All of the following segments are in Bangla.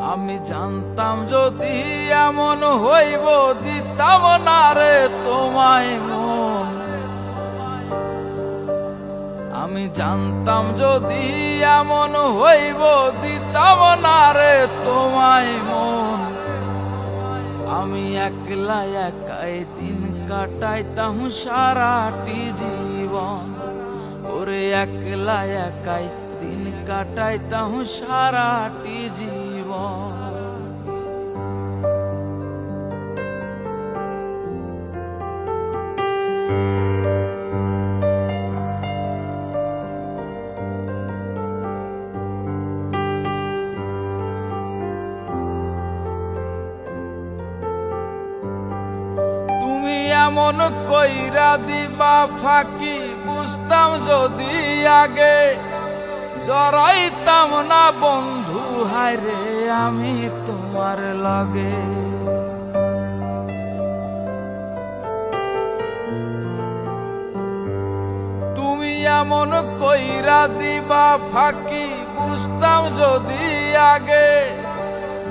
আমি জানতাম যদি এমন হইব দিতাম না রে তোমায় মন। আমি জানতাম যদি এমন হইব দিতাম না রে তোমায় মন। আমি একলা একাই দিন কাটাইতাম সারাটি জীবন। ওরে একলা একাই দিন কাটাইতাম সারাটি জীবন। তুমি এমন কইরা দিবা ফাঁকি বুঝতাম যদি আগে, জড়াইতাম না বন্ধু হায়রে আমি তোমার লাগে। তুমি এমন কইরা দিবা ফাঁকি বুঝতাম যদি আগে,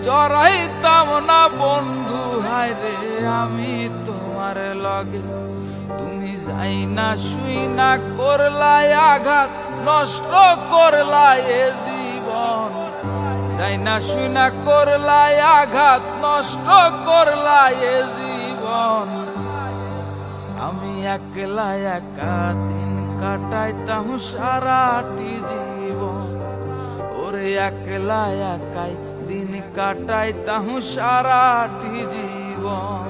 জড়াইতাম না বন্ধু হায়রে আমি তোমার লাগে। তুমি যাই না শুই না করলাই আঘাত নষ্ট করলাই এ জীবন। যাই না শুই না করলাই আঘাত নষ্ট করলাই এ জীবন। আমি একলা একা দিন কাটাইতাম সারাটি জীবন। ওরে একলা একাই দিন কাটাইতাম সারাটি জীবন।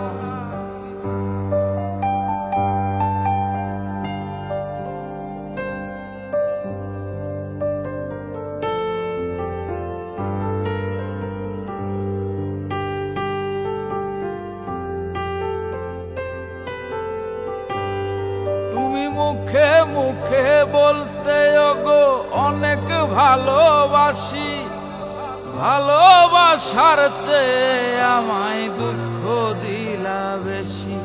তুমি মুখে মুখে বলতে ওগো অনেক ভালোবাসি, ভালোবাসার চেয়ে আমায় দুঃখ দিলা বেশি।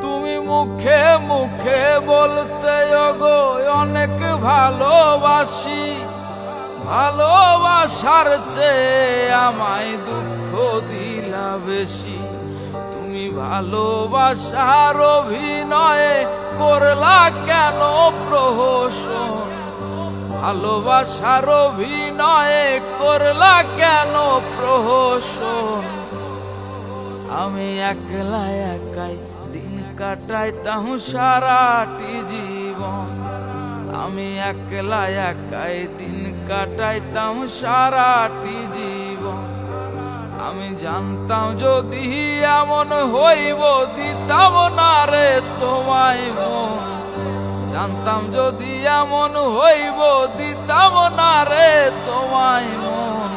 তুমি মুখে মুখে বলতে ওগো অনেক ভালোবাসি, ভালোবাসার চেয়ে আমায় দুঃখ দিলা বেশি। তুমি ভালোবাসার অভিনয়ে করলা কেন প্রহসন, ভালোবাসার অভিনয়ে করলা কেন প্রহসন। আমি একলা একাই দিন কাটাইতাম সারাটি জীবন। আমি একলা একাই দিন কাটাইতাম সারাটি জীবন। আমি জানতাম যদি এমন হইব দিতাম না রে তোমায় মন। জানতাম যদি এমন হইব দিতাম না রে তোমায় মন।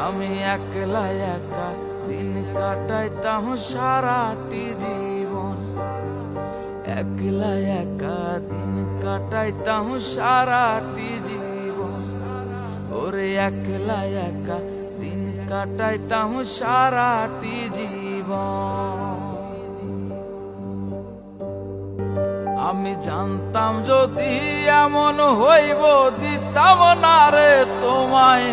আমি একলা একা দিন কাটাইতাম সারাটি জীবন। একলা একা দিন কাটাইতাম সারাটি জীবন। ওরে একলা একা দিন কাটাইতাম সারাটি জীবন। আমি জানতাম যদি এমন হইব দিতাম না রে তোমায়।